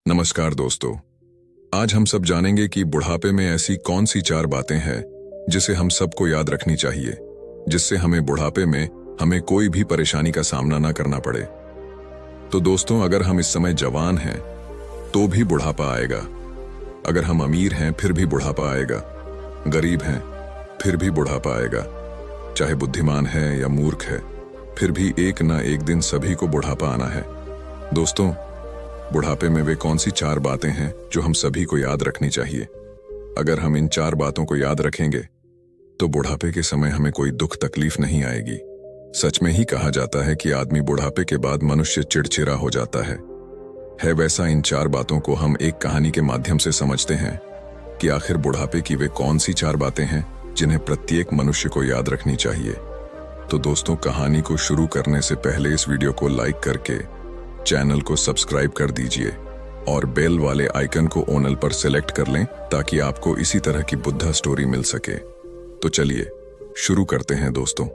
नमस्कार दोस्तों। आज हम सब जानेंगे कि बुढ़ापे में ऐसी कौन सी 4 बातें हैं जिसे हम सबको याद रखनी चाहिए, जिससे हमें बुढ़ापे में हमें कोई भी परेशानी का सामना ना करना पड़े। तो दोस्तों, अगर हम इस समय जवान हैं तो भी बुढ़ापा आएगा, अगर हम अमीर हैं फिर भी बुढ़ापा आएगा, गरीब हैं फिर भी बुढ़ापा आएगा, चाहे बुद्धिमान है या मूर्ख है, फिर भी एक ना एक दिन सभी को बुढ़ापा आना है। दोस्तों, बुढ़ापे में वे कौन सी 4 बातें हैं जो हम सभी को याद रखनी चाहिए। अगर हम इन 4 बातों को याद रखेंगे तो बुढ़ापे के समय हमें कोई दुख तकलीफ नहीं आएगी। सच में ही कहा जाता है कि आदमी बुढ़ापे के बाद मनुष्य चिड़चिड़ा हो जाता है वैसा इन 4 बातों को हम एक कहानी के माध्यम से समझते हैं कि आखिर बुढ़ापे की वे कौन सी 4 बातें हैं जिन्हें प्रत्येक मनुष्य को याद रखनी चाहिए। तो दोस्तों, कहानी को शुरू करने से पहले इस वीडियो को लाइक करके चैनल को सब्सक्राइब कर दीजिए और बेल वाले आइकन को ऑल पर सेलेक्ट कर लें ताकि आपको इसी तरह की बुद्धा स्टोरी मिल सके। तो चलिए शुरू करते हैं दोस्तों।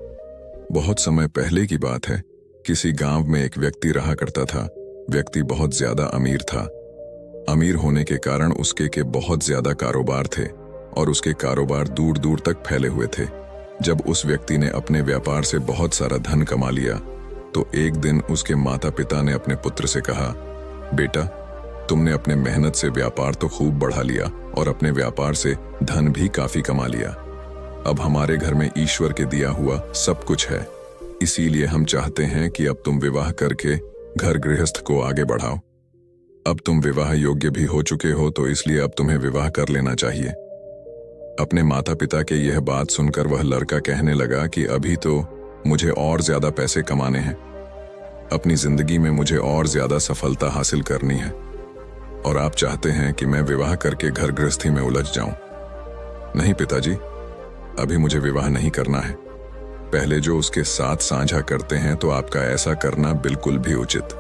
बहुत समय पहले की बात है। किसी गांव में एक व्यक्ति रहा करता था। व्यक्ति बहुत ज्यादा अमीर था। अमीर होने के कारण उसके बहुत ज्यादा कारोबार थे और उसके कारोबार दूर दूर तक फैले हुए थे। जब उस व्यक्ति ने अपने व्यापार से बहुत सारा धन कमा लिया तो एक दिन उसके माता पिता ने अपने पुत्र से कहा, बेटा, तुमने अपने मेहनत से व्यापार तो खूब बढ़ा लिया और अपने व्यापार से धन भी काफी कमा लिया। अब हमारे घर में ईश्वर के दिया हुआ सब कुछ है, इसीलिए हम चाहते हैं कि अब तुम विवाह करके घर गृहस्थ को आगे बढ़ाओ। अब तुम विवाह योग्य भी हो चुके हो तो इसलिए अब तुम्हें विवाह कर लेना चाहिए। अपने माता पिता के यह बात सुनकर वह लड़का कहने लगा कि अभी तो मुझे और ज्यादा पैसे कमाने हैं, अपनी जिंदगी में मुझे और ज्यादा सफलता हासिल करनी है और आप चाहते हैं कि मैं विवाह करके घर गृहस्थी में उलझ जाऊं। नहीं पिताजी, अभी मुझे विवाह नहीं करना है। पहले जो उसके साथ साझा करते हैं तो आपका ऐसा करना बिल्कुल भी उचित।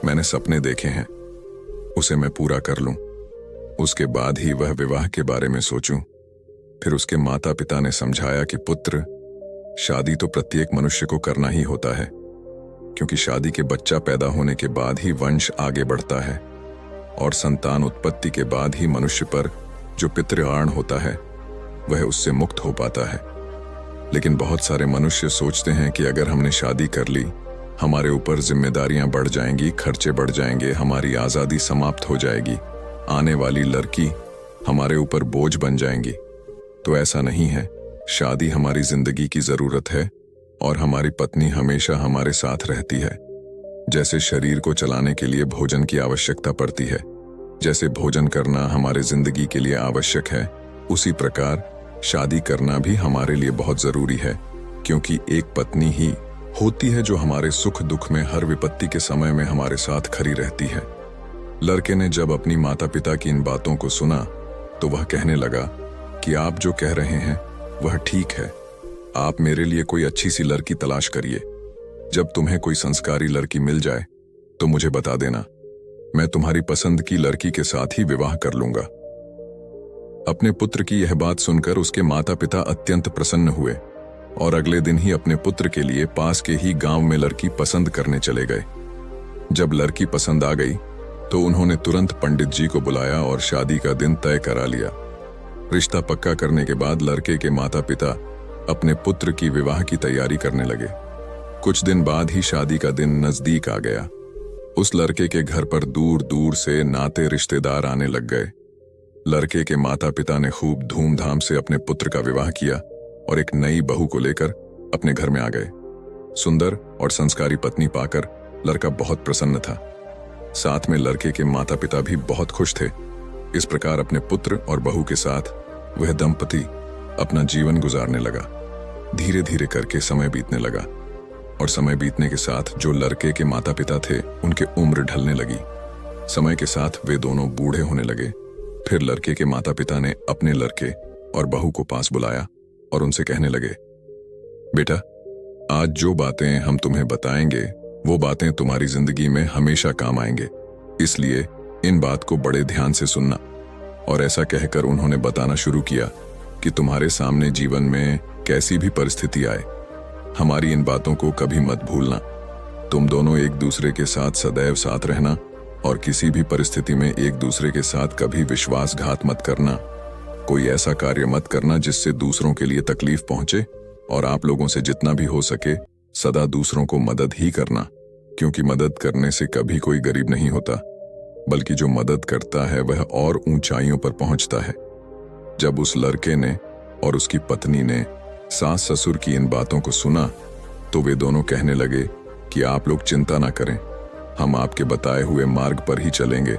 मैंने सपने देखे हैं, उसे मैं पूरा कर लूं, उसके बाद ही वह विवाह के बारे में सोचूं। फिर उसके माता पिता ने समझाया कि पुत्र, शादी तो प्रत्येक मनुष्य को करना ही होता है, क्योंकि शादी के बच्चा पैदा होने के बाद ही वंश आगे बढ़ता है और संतान उत्पत्ति के बाद ही मनुष्य पर जो पितृऋण होता है वह उससे मुक्त हो पाता है। लेकिन बहुत सारे मनुष्य सोचते हैं कि अगर हमने शादी कर ली, हमारे ऊपर जिम्मेदारियां बढ़ जाएंगी, खर्चे बढ़ जाएंगे, हमारी आज़ादी समाप्त हो जाएगी, आने वाली लड़की हमारे ऊपर बोझ बन जाएंगी। तो ऐसा नहीं है। शादी हमारी जिंदगी की जरूरत है और हमारी पत्नी हमेशा हमारे साथ रहती है। जैसे शरीर को चलाने के लिए भोजन की आवश्यकता पड़ती है, जैसे भोजन करना हमारे जिंदगी के लिए आवश्यक है, उसी प्रकार शादी करना भी हमारे लिए बहुत जरूरी है, क्योंकि एक पत्नी ही होती है जो हमारे सुख दुख में, हर विपत्ति के समय में हमारे साथ खड़ी रहती है। लड़के ने जब अपनी माता पिता की इन बातों को सुना तो वह कहने लगा कि आप जो कह रहे हैं वह ठीक है। आप मेरे लिए कोई अच्छी सी लड़की तलाश करिए। जब तुम्हें कोई संस्कारी लड़की मिल जाए तो मुझे बता देना, मैं तुम्हारी पसंद की लड़की के साथ ही विवाह कर लूंगा। अपने पुत्र की यह बात सुनकर उसके माता पिता अत्यंत प्रसन्न हुए और अगले दिन ही अपने पुत्र के लिए पास के ही गांव में लड़की पसंद करने चले गए। जब लड़की पसंद आ गई तो उन्होंने तुरंत पंडित जी को बुलाया और शादी का दिन तय करा लिया। रिश्ता पक्का करने के बाद लड़के के माता पिता अपने पुत्र की विवाह की तैयारी करने लगे। कुछ दिन बाद ही शादी का दिन नजदीक आ गया। उस लड़के के घर पर दूर दूर से नाते रिश्तेदार आने लग गए। लड़के के माता पिता ने खूब धूमधाम से अपने पुत्र का विवाह किया और एक नई बहू को लेकर अपने घर में आ गए। सुंदर और संस्कारी पत्नी पाकर लड़का बहुत प्रसन्न था। साथ में लड़के के माता पिता भी बहुत खुश थे। इस प्रकार अपने पुत्र और बहू के साथ वह दंपति अपना जीवन गुजारने लगा। धीरे धीरे करके समय बीतने लगा और समय बीतने के साथ जो लड़के के माता पिता थे उनके उम्र ढलने लगी। समय के साथ वे दोनों बूढ़े होने लगे। फिर लड़के के माता पिता ने अपने लड़के और बहू को पास बुलाया और उनसे कहने लगे, बेटा, आज जो बातें हम तुम्हें बताएंगे वो बातें तुम्हारी जिंदगी में हमेशा काम आएंगे, इसलिए इन बात को बड़े ध्यान से सुनना। और ऐसा कहकर उन्होंने बताना शुरू किया कि तुम्हारे सामने जीवन में कैसी भी परिस्थिति आए, हमारी इन बातों को कभी मत भूलना। तुम दोनों एक दूसरे के साथ सदैव साथ रहना और किसी भी परिस्थिति में एक दूसरे के साथ कभी विश्वासघात मत करना। कोई ऐसा कार्य मत करना जिससे दूसरों के लिए तकलीफ पहुंचे, और आप लोगों से जितना भी हो सके सदा दूसरों को मदद ही करना, क्योंकि मदद करने से कभी कोई गरीब नहीं होता, बल्कि जो मदद करता है वह और ऊंचाइयों पर पहुंचता है। जब उस लड़के ने और उसकी पत्नी ने सास ससुर की इन बातों को सुना तो वे दोनों कहने लगे कि आप लोग चिंता ना करें, हम आपके बताए हुए मार्ग पर ही चलेंगे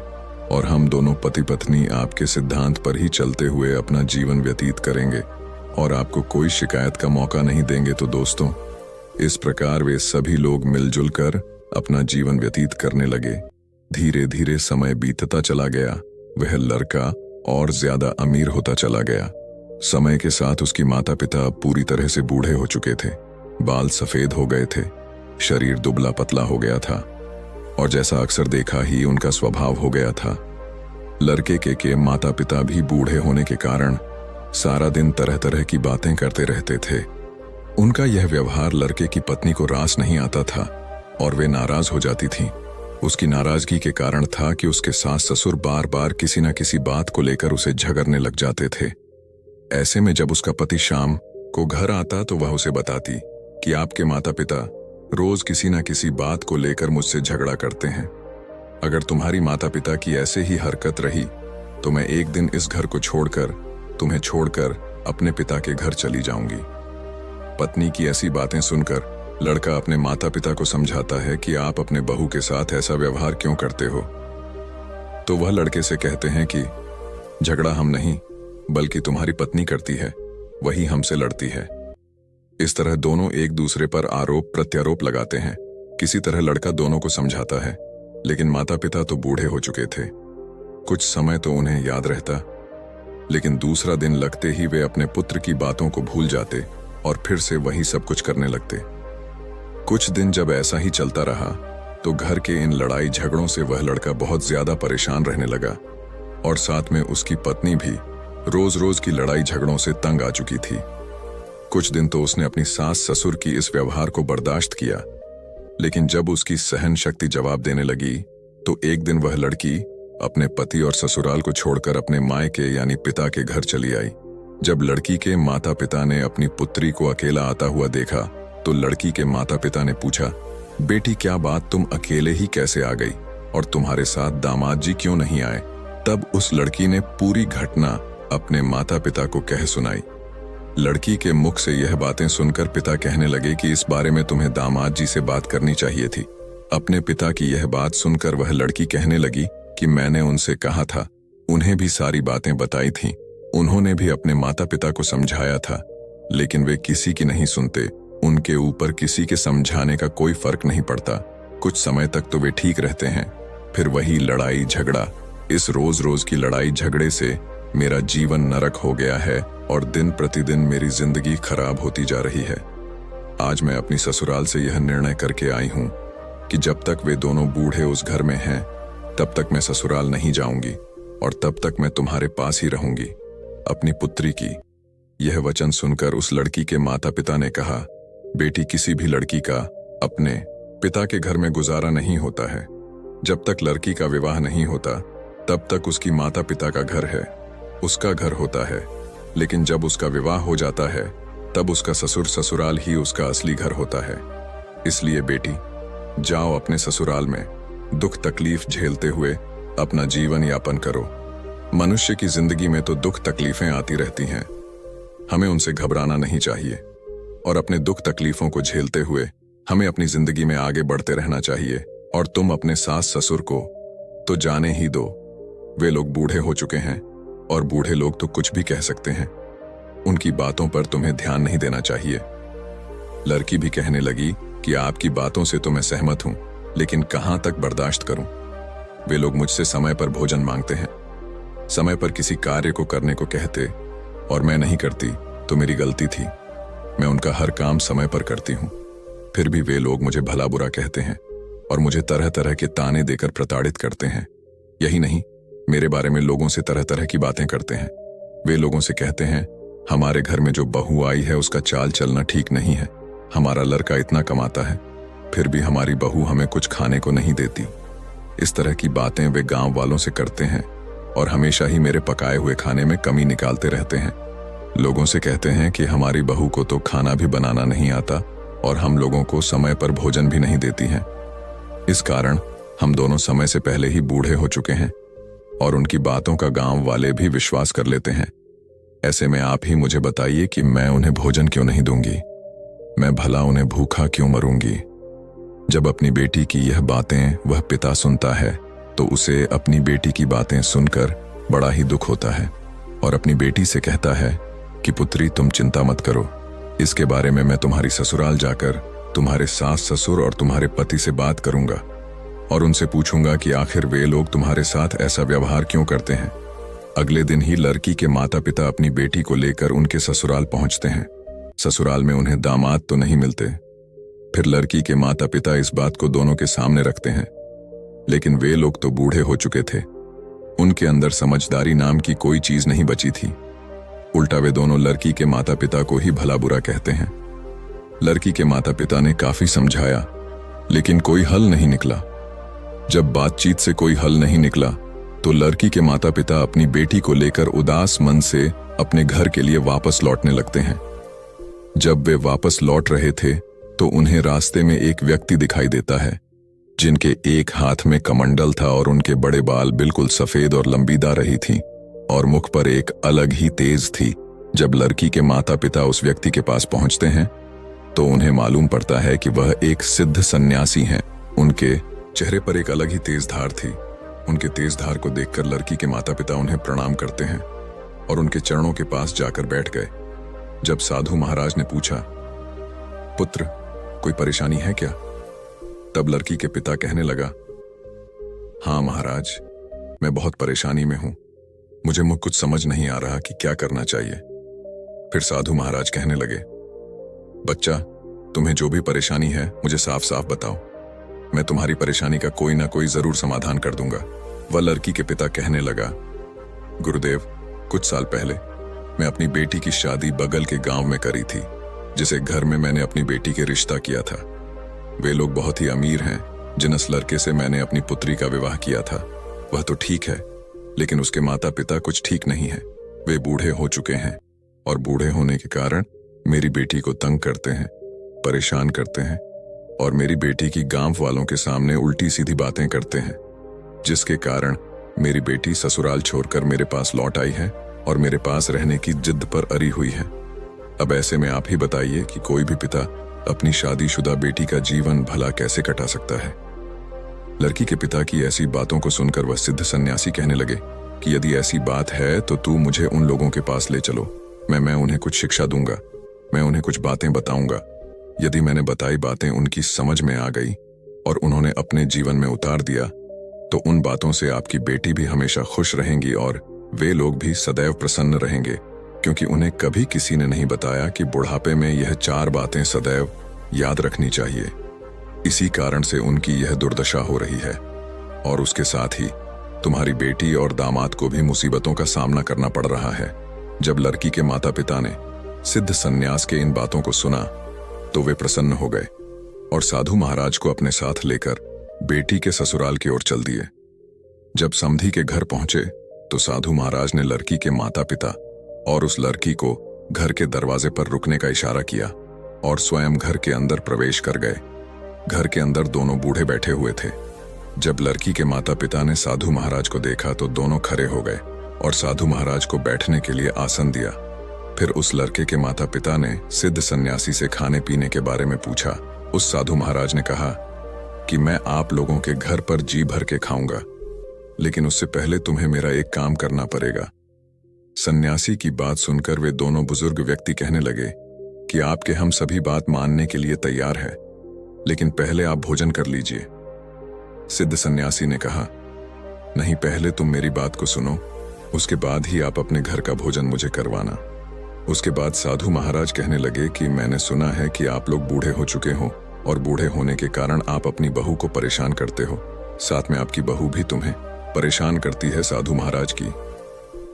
और हम दोनों पति पत्नी आपके सिद्धांत पर ही चलते हुए अपना जीवन व्यतीत करेंगे और आपको कोई शिकायत का मौका नहीं देंगे। तो दोस्तों, इस प्रकार वे सभी लोग मिलजुल कर अपना जीवन व्यतीत करने लगे। धीरे धीरे समय बीतता चला गया। वह लड़का और ज्यादा अमीर होता चला गया। समय के साथ उसकी माता पिता अब पूरी तरह से बूढ़े हो चुके थे। बाल सफेद हो गए थे, शरीर दुबला पतला हो गया था और जैसा अक्सर देखा ही उनका स्वभाव हो गया था। लड़के के माता पिता भी बूढ़े होने के कारण सारा दिन तरह तरह की बातें करते रहते थे। उनका यह व्यवहार लड़के की पत्नी को रास नहीं आता था और वे नाराज हो जाती थीं। उसकी नाराजगी के कारण था कि उसके सास ससुर बार बार किसी न किसी बात को लेकर उसे झगड़ने लग जाते थे। ऐसे में जब उसका पति शाम को घर आता तो वह उसे बताती कि आपके माता पिता रोज किसी न किसी बात को लेकर मुझसे झगड़ा करते हैं। अगर तुम्हारी माता पिता की ऐसे ही हरकत रही तो मैं एक दिन इस घर को छोड़कर, तुम्हें छोड़कर अपने पिता के घर चली जाऊंगी। पत्नी की ऐसी बातें सुनकर लड़का अपने माता पिता को समझाता है कि आप अपने बहू के साथ ऐसा व्यवहार क्यों करते हो। तो वह लड़के से कहते हैं कि झगड़ा हम नहीं बल्कि तुम्हारी पत्नी करती है, वही हमसे लड़ती है। इस तरह दोनों एक दूसरे पर आरोप प्रत्यारोप लगाते हैं। किसी तरह लड़का दोनों को समझाता है, लेकिन माता पिता तो बूढ़े हो चुके थे। कुछ समय तो उन्हें याद रहता, लेकिन दूसरा दिन लगते ही वे अपने पुत्र की बातों को भूल जाते और फिर से वही सब कुछ करने लगते। कुछ दिन जब ऐसा ही चलता रहा तो घर के इन लड़ाई झगड़ों से वह लड़का बहुत ज्यादा परेशान रहने लगा और साथ में उसकी पत्नी भी रोज रोज की लड़ाई झगड़ों से तंग आ चुकी थी। कुछ दिन तो उसने अपनी सास ससुर की इस व्यवहार को बर्दाश्त किया, लेकिन जब उसकी सहन शक्ति जवाब देने लगी तो एक दिन वह लड़की अपने पति और ससुराल को छोड़कर अपने मायके यानी पिता के घर चली आई। जब लड़की के माता पिता ने अपनी पुत्री को अकेला आता हुआ देखा तो लड़की के माता पिता ने पूछा, बेटी क्या बात, तुम अकेले ही कैसे आ गई और तुम्हारे साथ दामाद जी क्यों नहीं आए। तब उस लड़की ने पूरी घटना अपने माता पिता को कह सुनाई। लड़की के मुख से यह बातें सुनकर पिता कहने लगे कि इस बारे में तुम्हें दामाद जी से बात करनी चाहिए थी। अपने पिता की यह बात सुनकर वह लड़की कहने लगी कि मैंने उनसे कहा था, उन्हें भी सारी बातें बताई थीं, उन्होंने भी अपने माता पिता को समझाया था, लेकिन वे किसी की नहीं सुनते। उनके ऊपर किसी के समझाने का कोई फर्क नहीं पड़ता। कुछ समय तक तो वे ठीक रहते हैं, फिर वही लड़ाई झगड़ा। इस रोज रोज की लड़ाई झगड़े से मेरा जीवन नरक हो गया है और दिन प्रतिदिन मेरी जिंदगी खराब होती जा रही है। आज मैं अपनी ससुराल से यह निर्णय करके आई हूँ कि जब तक वे दोनों बूढ़े उस घर में हैं तब तक मैं ससुराल नहीं जाऊंगी और तब तक मैं तुम्हारे पास ही रहूंगी, अपनी पुत्री की। यह वचन सुनकर उस लड़की के माता पिता ने कहा, बेटी किसी भी लड़की का अपने पिता के घर में गुजारा नहीं होता है। जब तक लड़की का विवाह नहीं होता तब तक उसकी माता पिता का घर है, उसका घर होता है, लेकिन जब उसका विवाह हो जाता है तब उसका ससुर ससुराल ही उसका असली घर होता है। इसलिए बेटी जाओ अपने ससुराल में दुख तकलीफ झेलते हुए अपना जीवन यापन करो। मनुष्य की जिंदगी में तो दुख तकलीफें आती रहती हैं, हमें उनसे घबराना नहीं चाहिए और अपने दुख तकलीफों को झेलते हुए हमें अपनी जिंदगी में आगे बढ़ते रहना चाहिए। और तुम अपने सास ससुर को तो जाने ही दो, वे लोग बूढ़े हो चुके हैं और बूढ़े लोग तो कुछ भी कह सकते हैं, उनकी बातों पर तुम्हें ध्यान नहीं देना चाहिए। लड़की भी कहने लगी कि आपकी बातों से तो मैं सहमत हूं, लेकिन कहां तक बर्दाश्त करूं। वे लोग मुझसे समय पर भोजन मांगते हैं, समय पर किसी कार्य को करने को कहते और मैं नहीं करती तो मेरी गलती थी। मैं उनका हर काम समय पर करती हूँ, फिर भी वे लोग मुझे भला बुरा कहते हैं और मुझे तरह तरह के ताने देकर प्रताड़ित करते हैं। यही नहीं, मेरे बारे में लोगों से तरह तरह की बातें करते हैं। वे लोगों से कहते हैं, हमारे घर में जो बहू आई है उसका चाल चलना ठीक नहीं है, हमारा लड़का इतना कमाता है फिर भी हमारी बहू हमें कुछ खाने को नहीं देती। इस तरह की बातें वे गांव वालों से करते हैं और हमेशा ही मेरे पकाए हुए खाने में कमी निकालते रहते हैं। लोगों से कहते हैं कि हमारी बहू को तो खाना भी बनाना नहीं आता और हम लोगों को समय पर भोजन भी नहीं देती हैं। इस कारण हम दोनों समय से पहले ही बूढ़े हो चुके हैं और उनकी बातों का गांव वाले भी विश्वास कर लेते हैं। ऐसे में आप ही मुझे बताइए कि मैं उन्हें भोजन क्यों नहीं दूंगी? मैं भला उन्हें भूखा क्यों मरूंगी? जब अपनी बेटी की यह बातें वह पिता सुनता है तो उसे अपनी बेटी की बातें सुनकर बड़ा ही दुख होता है और अपनी बेटी से कहता है कि पुत्री, तुम चिंता मत करो, इसके बारे में मैं तुम्हारी ससुराल जाकर तुम्हारे सास ससुर और तुम्हारे पति से बात करूंगा और उनसे पूछूंगा कि आखिर वे लोग तुम्हारे साथ ऐसा व्यवहार क्यों करते हैं। अगले दिन ही लड़की के माता पिता अपनी बेटी को लेकर उनके ससुराल पहुंचते हैं। ससुराल में उन्हें दामाद तो नहीं मिलते। फिर लड़की के माता पिता इस बात को दोनों के सामने रखते हैं, लेकिन वे लोग तो बूढ़े हो चुके थे। उनके अंदर समझदारी नाम की कोई चीज नहीं बची थी। उल्टा वे दोनों लड़की के माता पिता को ही भला बुरा कहते हैं। लड़की के माता पिता ने काफी समझाया, लेकिन कोई हल नहीं निकला। जब बातचीत से कोई हल नहीं निकला तो लड़की के माता पिता अपनी बेटी को लेकर उदास मन से अपने घर के लिए वापस लौटने लगते हैं। जब वे वापस लौट रहे थे तो उन्हें रास्ते में एक व्यक्ति दिखाई देता है, जिनके एक हाथ में कमंडल था और उनके बड़े बाल बिल्कुल सफेद और लंबीदार रही थी और मुख पर एक अलग ही तेज थी। जब लड़की के माता पिता उस व्यक्ति के पास पहुंचते हैं तो उन्हें मालूम पड़ता है कि वह एक सिद्ध सन्यासी हैं। उनके चेहरे पर एक अलग ही तेज धार थी। उनके तेज धार को देखकर लड़की के माता पिता उन्हें प्रणाम करते हैं और उनके चरणों के पास जाकर बैठ गए। जब साधु महाराज ने पूछा, पुत्र, कोई परेशानी है क्या? तब लड़की के पिता कहने लगा, हाँ महाराज, मैं बहुत परेशानी में हूं। मुझे कुछ समझ नहीं आ रहा कि क्या करना चाहिए। फिर साधु महाराज कहने लगे, बच्चा, तुम्हें जो भी परेशानी है मुझे साफ साफ बताओ, मैं तुम्हारी परेशानी का कोई ना कोई जरूर समाधान कर दूंगा। वह लड़की के पिता कहने लगा, गुरुदेव, कुछ साल पहले मैं अपनी बेटी की शादी बगल के गांव में करी थी, जिसे घर में मैंने अपनी बेटी के रिश्ता किया था। वे लोग बहुत ही अमीर हैं। जिस लड़के से मैंने अपनी पुत्री का विवाह किया था वह तो ठीक है, लेकिन उसके माता पिता कुछ ठीक नहीं है। वे बूढ़े हो चुके हैं और बूढ़े होने के कारण मेरी बेटी को तंग करते हैं, परेशान करते हैं और मेरी बेटी की गांव वालों के सामने उल्टी सीधी बातें करते हैं, जिसके कारण मेरी बेटी ससुराल छोड़कर मेरे पास लौट आई है और मेरे पास रहने की जिद पर अड़ी हुई है। अब ऐसे में आप ही बताइए कि कोई भी पिता अपनी शादीशुदा बेटी का जीवन भला कैसे कटा सकता है। लड़की के पिता की ऐसी बातों को सुनकर वह सिद्ध सन्यासी कहने लगे कि यदि ऐसी बात है तो तू मुझे उन लोगों के पास ले चलो। मैं उन्हें कुछ शिक्षा दूंगा, मैं उन्हें कुछ बातें बताऊंगा। यदि मैंने बताई बातें उनकी समझ में आ गई और उन्होंने अपने जीवन में उतार दिया तो उन बातों से आपकी बेटी भी हमेशा खुश रहेंगी और वे लोग भी सदैव प्रसन्न रहेंगे, क्योंकि उन्हें कभी किसी ने नहीं बताया कि बुढ़ापे में यह 4 बातें सदैव याद रखनी चाहिए। इसी कारण से उनकी यह दुर्दशा हो रही है और उसके साथ ही तुम्हारी बेटी और दामाद को भी मुसीबतों का सामना करना पड़ रहा है। जब लड़की के माता पिता ने सिद्ध सन्यास के इन बातों को सुना तो वे प्रसन्न हो गए और साधु महाराज को अपने साथ लेकर बेटी के ससुराल की ओर चल दिए। जब समधी के घर पहुंचे तो साधु महाराज ने लड़की के माता पिता और उस लड़की को घर के दरवाजे पर रुकने का इशारा किया और स्वयं घर के अंदर प्रवेश कर गए। घर के अंदर दोनों बूढ़े बैठे हुए थे। जब लड़की के माता पिता ने साधु महाराज को देखा तो दोनों खड़े हो गए और साधु महाराज को बैठने के लिए आसन दिया। फिर उस लड़के के माता पिता ने सिद्ध सन्यासी से खाने पीने के बारे में पूछा। उस साधु महाराज ने कहा कि मैं आप लोगों के घर पर जी भर के खाऊंगा, लेकिन उससे पहले तुम्हें मेरा एक काम करना पड़ेगा। सन्यासी की बात सुनकर वे दोनों बुजुर्ग व्यक्ति कहने लगे कि आपके हम सभी बात मानने के लिए तैयार है, लेकिन पहले आप भोजन कर लीजिए। सिद्ध सन्यासी ने कहा, नहीं, पहले तुम मेरी बात को सुनो, उसके बाद ही आप अपने घर का भोजन मुझे करवाना। उसके बाद साधु महाराज कहने लगे कि मैंने सुना है कि आप लोग बूढ़े हो चुके हो और बूढ़े होने के कारण आप अपनी बहू को परेशान करते हो, साथ में आपकी बहू भी तुम्हें परेशान करती है। साधु महाराज की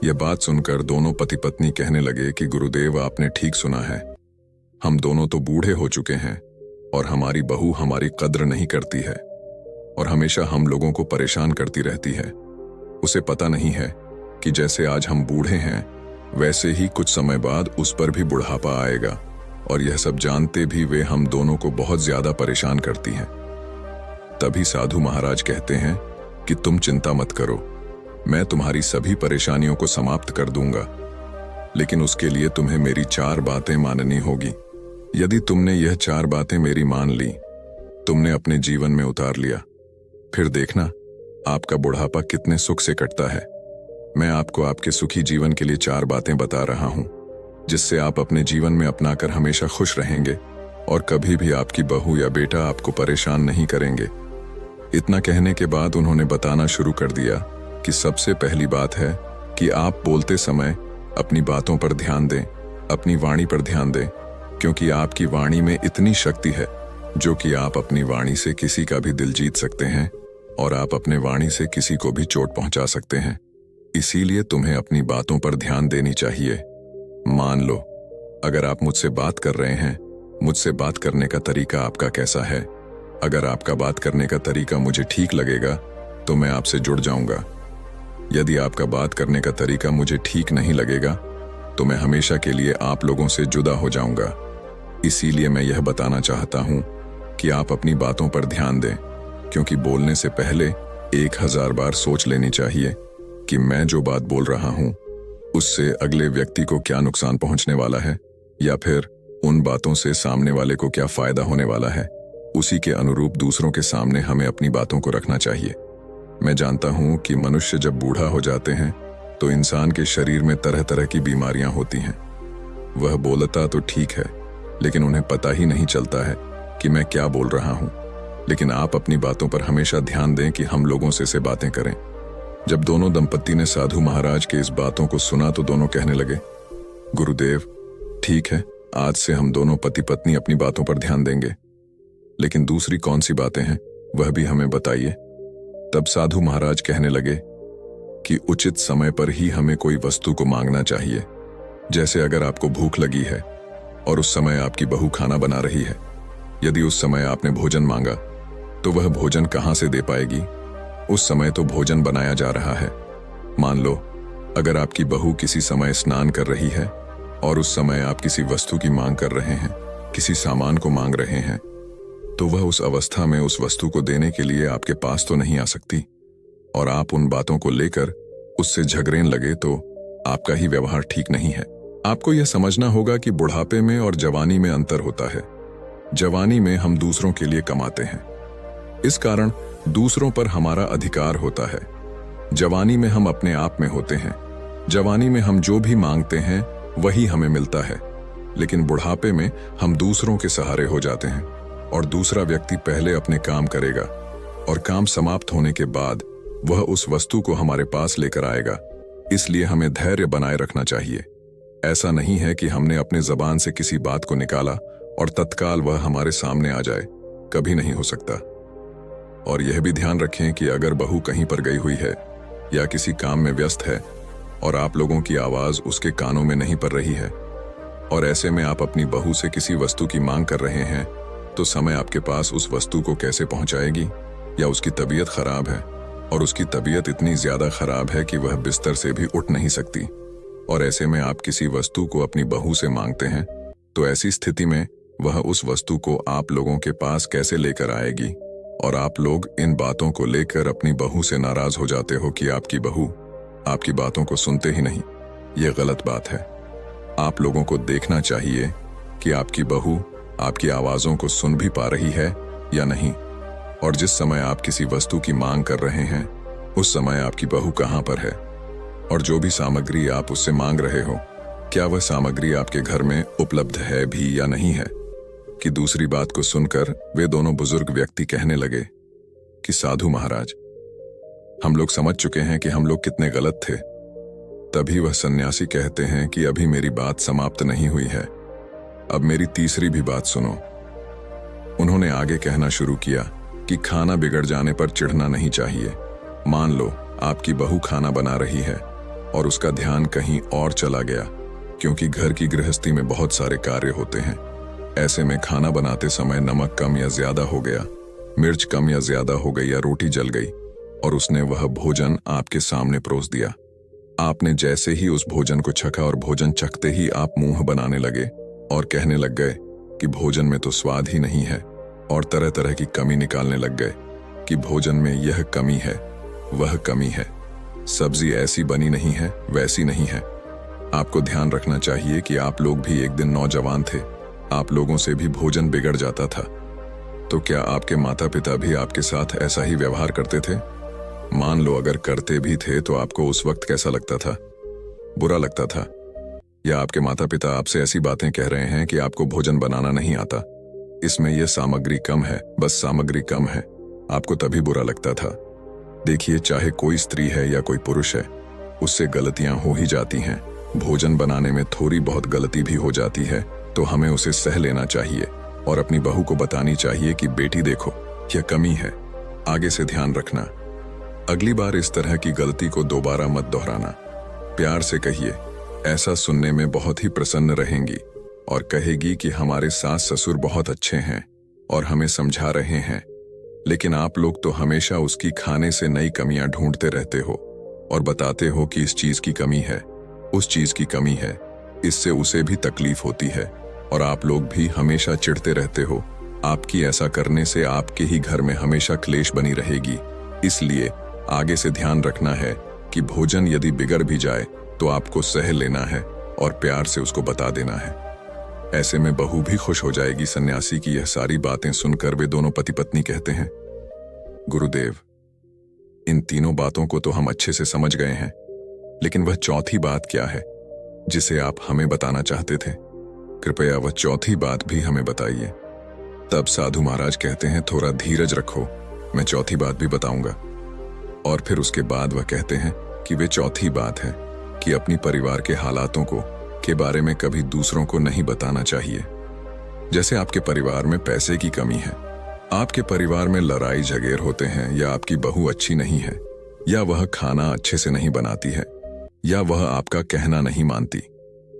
यह बात सुनकर दोनों पति पत्नी कहने लगे कि गुरुदेव, आपने ठीक सुना है, हम दोनों तो बूढ़े हो चुके हैं और हमारी बहू हमारी कद्र नहीं करती है। और हमेशा हम लोगों को परेशान करती रहती है। उसे पता नहीं है कि जैसे आज हम बूढ़े हैं वैसे ही कुछ समय बाद उस पर भी बुढ़ापा आएगा, और यह सब जानते भी वे हम दोनों को बहुत ज्यादा परेशान करती हैं। तभी साधु महाराज कहते हैं कि तुम चिंता मत करो, मैं तुम्हारी सभी परेशानियों को समाप्त कर दूंगा, लेकिन उसके लिए तुम्हें मेरी 4 बातें माननी होगी। यदि तुमने यह 4 बातें मेरी मान ली, तुमने अपने जीवन में उतार लिया, फिर देखना आपका बुढ़ापा कितने सुख से कटता है। मैं आपको आपके सुखी जीवन के लिए 4 बातें बता रहा हूं, जिससे आप अपने जीवन में अपनाकर हमेशा खुश रहेंगे और कभी भी आपकी बहू या बेटा आपको परेशान नहीं करेंगे। इतना कहने के बाद उन्होंने बताना शुरू कर दिया कि सबसे पहली बात है कि आप बोलते समय अपनी बातों पर ध्यान दें, अपनी वाणी पर ध्यान दें, क्योंकि आपकी वाणी में इतनी शक्ति है जो कि आप अपनी वाणी से किसी का भी दिल जीत सकते हैं और आप अपने वाणी से किसी को भी चोट पहुंचा सकते हैं। इसीलिए तुम्हें अपनी बातों पर ध्यान देनी चाहिए। मान लो, अगर आप मुझसे बात कर रहे हैं, मुझसे बात करने का तरीका आपका कैसा है? अगर आपका बात करने का तरीका मुझे ठीक लगेगा तो मैं आपसे जुड़ जाऊंगा। यदि आपका बात करने का तरीका मुझे ठीक नहीं लगेगा तो मैं हमेशा के लिए आप लोगों से जुदा हो जाऊंगा। इसीलिए मैं यह बताना चाहता हूं कि आप अपनी बातों पर ध्यान दें, क्योंकि बोलने से पहले 1000 बार सोच लेनी चाहिए कि मैं जो बात बोल रहा हूं उससे अगले व्यक्ति को क्या नुकसान पहुंचने वाला है, या फिर उन बातों से सामने वाले को क्या फायदा होने वाला है। उसी के अनुरूप दूसरों के सामने हमें अपनी बातों को रखना चाहिए। मैं जानता हूं कि मनुष्य जब बूढ़ा हो जाते हैं तो इंसान के शरीर में तरह तरह की बीमारियां होती हैं। वह बोलता तो ठीक है, लेकिन उन्हें पता ही नहीं चलता है कि मैं क्या बोल रहा हूं। लेकिन आप अपनी बातों पर हमेशा ध्यान दें कि हम लोगों से बातें करें। जब दोनों दंपत्ति ने साधु महाराज के इस बातों को सुना तो दोनों कहने लगे, गुरुदेव, ठीक है, आज से हम दोनों पति पत्नी अपनी बातों पर ध्यान देंगे, लेकिन दूसरी कौन सी बातें हैं वह भी हमें बताइए। तब साधु महाराज कहने लगे कि उचित समय पर ही हमें कोई वस्तु को मांगना चाहिए। जैसे अगर आपको भूख लगी है और उस समय आपकी बहू खाना बना रही है, यदि उस समय आपने भोजन मांगा तो वह भोजन कहां से दे पाएगी? उस समय तो भोजन बनाया जा रहा है। मान लो, अगर आपकी बहू किसी समय स्नान कर रही है और उस समय आप किसी वस्तु की मांग कर रहे हैं, किसी सामान को मांग रहे हैं, तो वह उस अवस्था में उस वस्तु को देने के लिए आपके पास तो नहीं आ सकती, और आप उन बातों को लेकर उससे झगड़ने लगे तो आपका ही व्यवहार ठीक नहीं है। आपको यह समझना होगा कि बुढ़ापे में और जवानी में अंतर होता है। जवानी में हम दूसरों के लिए कमाते हैं, इस कारण दूसरों पर हमारा अधिकार होता है। जवानी में हम अपने आप में होते हैं। जवानी में हम जो भी मांगते हैं वही हमें मिलता है, लेकिन बुढ़ापे में हम दूसरों के सहारे हो जाते हैं और दूसरा व्यक्ति पहले अपने काम करेगा और काम समाप्त होने के बाद वह उस वस्तु को हमारे पास लेकर आएगा। इसलिए हमें धैर्य बनाए रखना चाहिए। ऐसा नहीं है कि हमने अपने जबान से किसी बात को निकाला और तत्काल वह हमारे सामने आ जाए, कभी नहीं हो सकता। और यह भी ध्यान रखें कि अगर बहू कहीं पर गई हुई है या किसी काम में व्यस्त है और आप लोगों की आवाज उसके कानों में नहीं पड़ रही है, और ऐसे में आप अपनी बहू से किसी वस्तु की मांग कर रहे हैं, तो समय आपके पास उस वस्तु को कैसे पहुंचाएगी? या उसकी तबीयत खराब है और उसकी तबीयत इतनी ज्यादा खराब है कि वह बिस्तर से भी उठ नहीं सकती, और ऐसे में आप किसी वस्तु को अपनी बहू से मांगते हैं, तो ऐसी स्थिति में वह उस वस्तु को आप लोगों के पास कैसे लेकर आएगी? और आप लोग इन बातों को लेकर अपनी बहू से नाराज हो जाते हो कि आपकी बहू आपकी बातों को सुनते ही नहीं। यह गलत बात है। आप लोगों को देखना चाहिए कि आपकी बहू आपकी आवाजों को सुन भी पा रही है या नहीं, और जिस समय आप किसी वस्तु की मांग कर रहे हैं उस समय आपकी बहू कहां पर है, और जो भी सामग्री आप उससे मांग रहे हो, क्या वह सामग्री आपके घर में उपलब्ध है भी या नहीं है। कि दूसरी बात को सुनकर वे दोनों बुजुर्ग व्यक्ति कहने लगे कि साधु महाराज, हम लोग समझ चुके हैं कि हम लोग कितने गलत थे। तभी वह सन्यासी कहते हैं कि अभी मेरी बात समाप्त नहीं हुई है, अब मेरी तीसरी भी बात सुनो। उन्होंने आगे कहना शुरू किया कि खाना बिगड़ जाने पर चिढ़ना नहीं चाहिए। मान लो आपकी बहू खाना बना रही है और उसका ध्यान कहीं और चला गया, क्योंकि घर की गृहस्थी में बहुत सारे कार्य होते हैं। ऐसे में खाना बनाते समय नमक कम या ज्यादा हो गया मिर्च कम या ज्यादा हो गई या रोटी जल गई, और उसने वह भोजन आपके सामने परोस दिया। आपने जैसे ही उस भोजन को चखा और भोजन चखते ही आप मुंह बनाने लगे और कहने लग गए कि भोजन में तो स्वाद ही नहीं है, और तरह तरह की कमी निकालने लग गए कि भोजन में यह कमी है, वह कमी है, सब्जी ऐसी बनी नहीं है, वैसी नहीं है। आपको ध्यान रखना चाहिए कि आप लोग भी एक दिन नौजवान थे, आप लोगों से भी भोजन बिगड़ जाता था। तो क्या आपके माता पिता भी आपके साथ ऐसा ही व्यवहार करते थे? मान लो अगर करते भी थे तो आपको उस वक्त कैसा लगता था? बुरा लगता था? या आपके माता पिता आपसे ऐसी बातें कह रहे हैं कि आपको भोजन बनाना नहीं आता, इसमें यह सामग्री कम है, बस सामग्री कम है, आपको तभी बुरा लगता था? देखिए, चाहे कोई स्त्री है या कोई पुरुष है, उससे गलतियां हो ही जाती हैं। भोजन बनाने में थोड़ी बहुत गलती भी हो जाती है तो हमें उसे सह लेना चाहिए और अपनी बहू को बतानी चाहिए कि बेटी देखो, यह कमी है, आगे से ध्यान रखना। अगली बार इस तरह की गलती को दोबारा मत दोहराना। प्यार से कहिए, ऐसा सुनने में बहुत ही प्रसन्न रहेंगी और कहेगी कि हमारे सास ससुर बहुत अच्छे हैं और हमें समझा रहे हैं, लेकिन आप लोग तो हमेशा उसकी खाने से नई कमियां ढूंढते रहते हो और बताते हो कि इस चीज की कमी है, उस चीज की कमी है, इससे उसे भी तकलीफ होती है और आप लोग भी हमेशा चिढ़ते रहते हो। आपकी ऐसा करने से आपके ही घर में हमेशा क्लेश बनी रहेगी। इसलिए आगे से ध्यान रखना है कि भोजन यदि बिगड़ भी जाए तो आपको सह लेना है और प्यार से उसको बता देना है। ऐसे में बहू भी खुश हो जाएगी। सन्यासी की यह सारी बातें सुनकर वे दोनों पति पत्नी कहते हैं, गुरुदेव, इन तीनों बातों को तो हम अच्छे से समझ गए हैं, लेकिन वह चौथी बात क्या है जिसे आप हमें बताना चाहते थे? कृपया वह चौथी बात भी हमें बताइए। तब साधु महाराज कहते हैं, थोड़ा धीरज रखो, मैं चौथी बात भी बताऊंगा। और फिर उसके बाद वह कहते हैं कि वे चौथी बात है कि अपनी परिवार के हालातों के बारे में कभी दूसरों को नहीं बताना चाहिए। जैसे आपके परिवार में पैसे की कमी है, आपके परिवार में लड़ाई झगड़े होते हैं, या आपकी बहू अच्छी नहीं है, या वह खाना अच्छे से नहीं बनाती है, या वह आपका कहना नहीं मानती,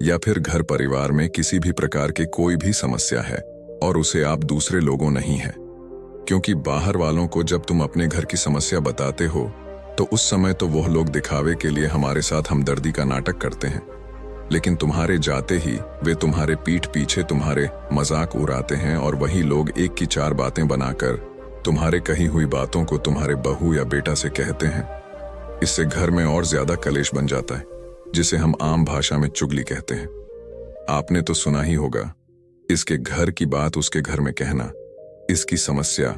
या फिर घर परिवार में किसी भी प्रकार के कोई भी समस्या है और उसे आप दूसरे लोगों नहीं है। क्योंकि बाहर वालों को जब तुम अपने घर की समस्या बताते हो तो उस समय तो वह लोग दिखावे के लिए हमारे साथ हमदर्दी का नाटक करते हैं, लेकिन तुम्हारे जाते ही वे तुम्हारे पीठ पीछे तुम्हारे मजाक उड़ाते हैं और वही लोग एक की चार बातें बनाकर तुम्हारे कही हुई बातों को तुम्हारे बहू या बेटा से कहते हैं। इससे घर में और ज्यादा कलेश बन जाता है, जिसे हम आम भाषा में चुगली कहते हैं। आपने तो सुना ही होगा, इसके घर की बात उसके घर में कहना, इसकी समस्या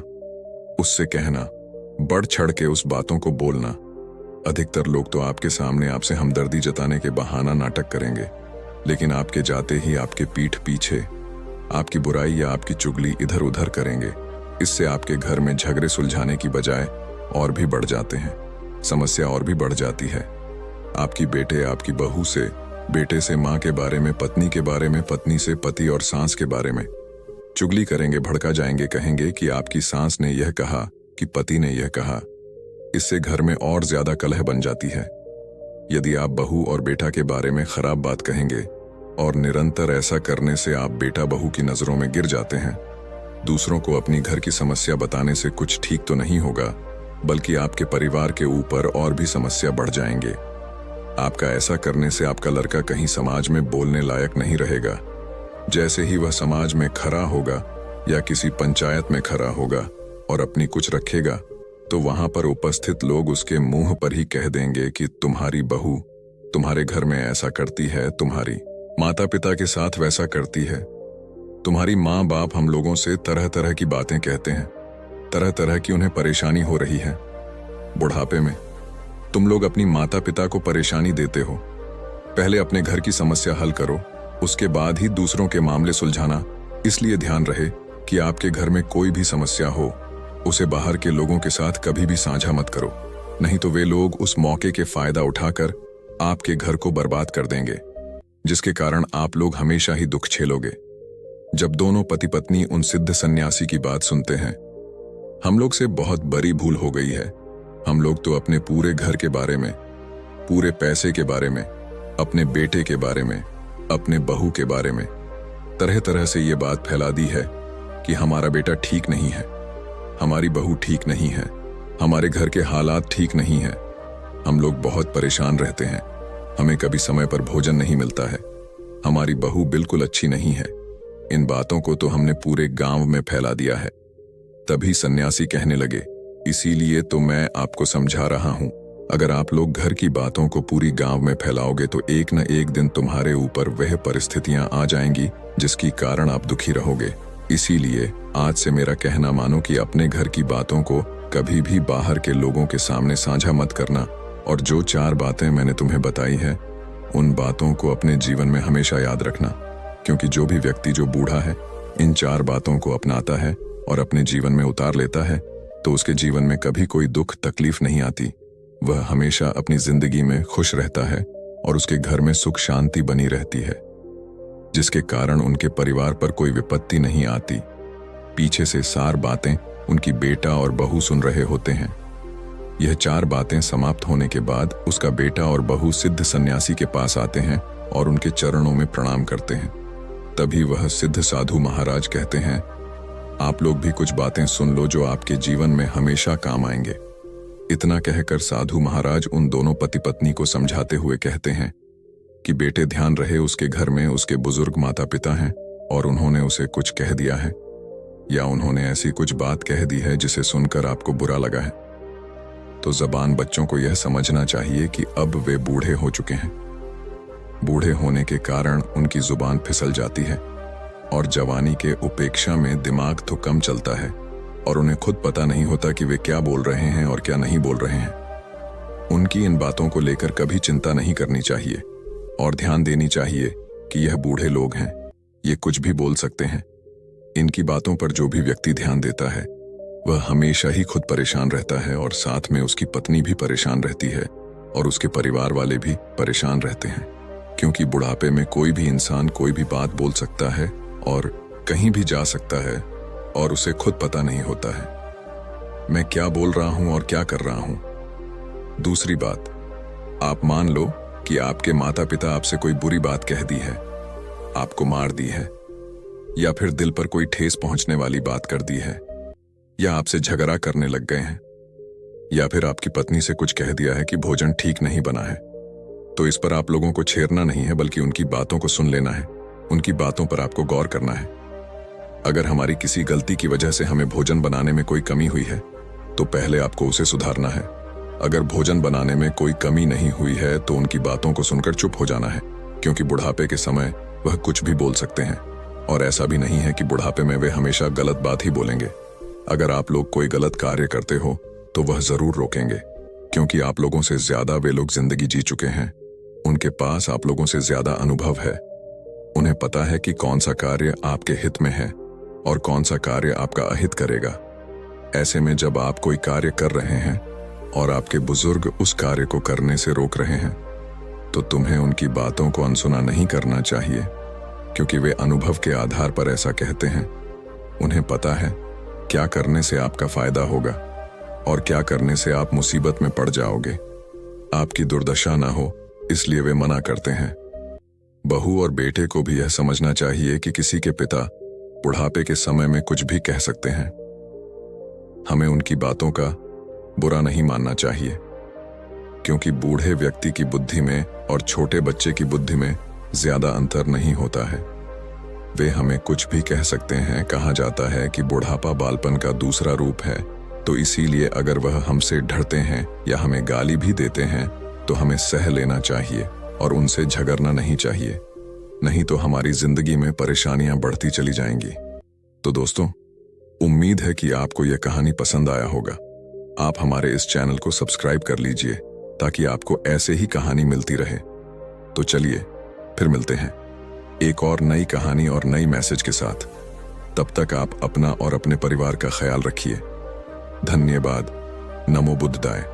उससे कहना, बढ़ चढ़ के उस बातों को बोलना। अधिकतर लोग तो आपके सामने आपसे हमदर्दी जताने के बहाना नाटक करेंगे, लेकिन आपके जाते ही आपके पीठ पीछे आपकी बुराई या आपकी चुगली इधर उधर करेंगे। इससे आपके घर में झगड़े सुलझाने की बजाय और भी बढ़ जाते हैं, समस्या और भी बढ़ जाती है। आपकी बेटे आपकी बहू से, बेटे से माँ के बारे में, पत्नी के बारे में, पत्नी से पति और सास के बारे में चुगली करेंगे, भड़का जाएंगे, कहेंगे कि आपकी सास ने यह कहा, कि पति ने यह कहा। इससे घर में और ज्यादा कलह बन जाती है। यदि आप बहू और बेटा के बारे में खराब बात कहेंगे और निरंतर ऐसा करने से आप बेटा बहू की नजरों में गिर जाते हैं। दूसरों को अपनी घर की समस्या बताने से कुछ ठीक तो नहीं होगा, बल्कि आपके परिवार के ऊपर और भी समस्या बढ़ जाएंगे। आपका ऐसा करने से आपका लड़का कहीं समाज में बोलने लायक नहीं रहेगा। जैसे ही वह समाज में खड़ा होगा या किसी पंचायत में खड़ा होगा और अपनी कुछ रखेगा, तो वहां पर उपस्थित लोग उसके मुंह पर ही कह देंगे कि तुम्हारी बहू तुम्हारे घर में ऐसा करती है, तुम्हारी माता पिता के साथ वैसा करती है, तुम्हारी माँ बाप हम लोगों से तरह तरह की बातें कहते हैं, तरह तरह की उन्हें परेशानी हो रही है। बुढ़ापे में तुम लोग अपनी माता पिता को परेशानी देते हो। पहले अपने घर की समस्या हल करो, उसके बाद ही दूसरों के मामले सुलझाना। इसलिए ध्यान रहे कि आपके घर में कोई भी समस्या हो, उसे बाहर के लोगों के साथ कभी भी साझा मत करो, नहीं तो वे लोग उस मौके के फायदा उठाकर आपके घर को बर्बाद कर देंगे, जिसके कारण आप लोग हमेशा ही दुख झेलोगे। जब दोनों पति पत्नी उन सिद्ध सन्यासी की बात सुनते हैं, हम लोग से बहुत बड़ी भूल हो गई है। हम लोग तो अपने पूरे घर के बारे में, पूरे पैसे के बारे में, अपने बेटे के बारे में, अपने बहू के बारे में तरह तरह से ये बात फैला दी है कि हमारा बेटा ठीक नहीं है, हमारी बहू ठीक नहीं है, हमारे घर के हालात ठीक नहीं हैं, हम लोग बहुत परेशान रहते हैं, हमें कभी समय पर भोजन नहीं मिलता है, हमारी बहू बिल्कुल अच्छी नहीं है। इन बातों को तो हमने पूरे गांव में फैला दिया है। तभी सन्यासी कहने लगे, इसीलिए तो मैं आपको समझा रहा हूं, अगर आप लोग घर की बातों को पूरी गांव में फैलाओगे तो एक न एक दिन तुम्हारे ऊपर वह परिस्थितियां आ जाएंगी जिसकी कारण आप दुखी रहोगे। इसीलिए आज से मेरा कहना मानो कि अपने घर की बातों को कभी भी बाहर के लोगों के सामने साझा मत करना, और जो 4 बातें मैंने तुम्हें बताई है उन बातों को अपने जीवन में हमेशा याद रखना, क्योंकि जो भी व्यक्ति जो बूढ़ा है इन 4 बातों को अपनाता है और अपने जीवन में उतार लेता है तो उसके जीवन में कभी कोई दुख तकलीफ नहीं आती। वह हमेशा अपनी जिंदगी में खुश रहता है और उसके घर में सुख शांति बनी रहती है, जिसके कारण उनके परिवार पर कोई विपत्ति नहीं आती। पीछे से 4 बातें उनकी बेटा और बहू सुन रहे होते हैं। यह 4 बातें समाप्त होने के बाद उसका बेटा और बहू सिद्ध सन्यासी के पास आते हैं और उनके चरणों में प्रणाम करते हैं। तभी वह सिद्ध साधु महाराज कहते हैं, आप लोग भी कुछ बातें सुन लो जो आपके जीवन में हमेशा काम आएंगे। इतना कहकर साधु महाराज उन दोनों पति पत्नी को समझाते हुए कहते हैं कि बेटे ध्यान रहे, उसके घर में उसके बुजुर्ग माता पिता हैं और उन्होंने उसे कुछ कह दिया है या उन्होंने ऐसी कुछ बात कह दी है जिसे सुनकर आपको बुरा लगा है, तो जबान बच्चों को यह समझना चाहिए कि अब वे बूढ़े हो चुके हैं। बूढ़े होने के कारण उनकी जुबान फिसल जाती है और जवानी के उपेक्षा में दिमाग तो कम चलता है और उन्हें खुद पता नहीं होता कि वे क्या बोल रहे हैं और क्या नहीं बोल रहे हैं। उनकी इन बातों को लेकर कभी चिंता नहीं करनी चाहिए और ध्यान देनी चाहिए कि यह बूढ़े लोग हैं, ये कुछ भी बोल सकते हैं। इनकी बातों पर जो भी व्यक्ति ध्यान देता है वह हमेशा ही खुद परेशान रहता है और साथ में उसकी पत्नी भी परेशान रहती है और उसके परिवार वाले भी परेशान रहते हैं, क्योंकि बुढ़ापे में कोई भी इंसान कोई भी बात बोल सकता है और कहीं भी जा सकता है और उसे खुद पता नहीं होता है मैं क्या बोल रहा हूं और क्या कर रहा हूं। दूसरी बात, आप मान लो कि आपके माता पिता आपसे कोई बुरी बात कह दी है, आपको मार दी है, या फिर दिल पर कोई ठेस पहुंचने वाली बात कर दी है, या आपसे झगड़ा करने लग गए हैं, या फिर आपकी पत्नी से कुछ कह दिया है कि भोजन ठीक नहीं बना है, तो इस पर आप लोगों को छेड़ना नहीं है बल्कि उनकी बातों को सुन लेना है। उनकी बातों पर आपको गौर करना है। अगर हमारी किसी गलती की वजह से हमें भोजन बनाने में कोई कमी हुई है तो पहले आपको उसे सुधारना है। अगर भोजन बनाने में कोई कमी नहीं हुई है तो उनकी बातों को सुनकर चुप हो जाना है, क्योंकि बुढ़ापे के समय वह कुछ भी बोल सकते हैं और ऐसा भी नहीं है कि बुढ़ापे में वे हमेशा गलत बात ही बोलेंगे। अगर आप लोग कोई गलत कार्य करते हो तो वह जरूर रोकेंगे, क्योंकि आप लोगों से ज्यादा वे लोग जिंदगी जी चुके हैं। उनके पास आप लोगों से ज्यादा अनुभव है। उन्हें पता है कि कौन सा कार्य आपके हित में है और कौन सा कार्य आपका अहित करेगा। ऐसे में जब आप कोई कार्य कर रहे हैं और आपके बुजुर्ग उस कार्य को करने से रोक रहे हैं तो तुम्हें उनकी बातों को अनसुना नहीं करना चाहिए, क्योंकि वे अनुभव के आधार पर ऐसा कहते हैं। उन्हें पता है क्या करने से आपका फायदा होगा और क्या करने से आप मुसीबत में पड़ जाओगे, आपकी दुर्दशा ना हो, इसलिए वे मना करते हैं। बहू और बेटे को भी यह समझना चाहिए कि किसी के पिता बुढ़ापे के समय में कुछ भी कह सकते हैं। हमें उनकी बातों का बुरा नहीं मानना चाहिए, क्योंकि बूढ़े व्यक्ति की बुद्धि में और छोटे बच्चे की बुद्धि में ज्यादा अंतर नहीं होता है। वे हमें कुछ भी कह सकते हैं। कहा जाता है कि बुढ़ापा बालपन का दूसरा रूप है, तो इसीलिए अगर वह हमसे डरते हैं या हमें गाली भी देते हैं तो हमें सह लेना चाहिए और उनसे झगड़ना नहीं चाहिए, नहीं तो हमारी जिंदगी में परेशानियां बढ़ती चली जाएंगी। तो दोस्तों, उम्मीद है कि आपको यह कहानी पसंद आया होगा। आप हमारे इस चैनल को सब्सक्राइब कर लीजिए ताकि आपको ऐसे ही कहानी मिलती रहे। तो चलिए फिर मिलते हैं एक और नई कहानी और नई मैसेज के साथ। तब तक आप अपना और अपने परिवार का ख्याल रखिए। धन्यवाद। नमो बुद्धाय।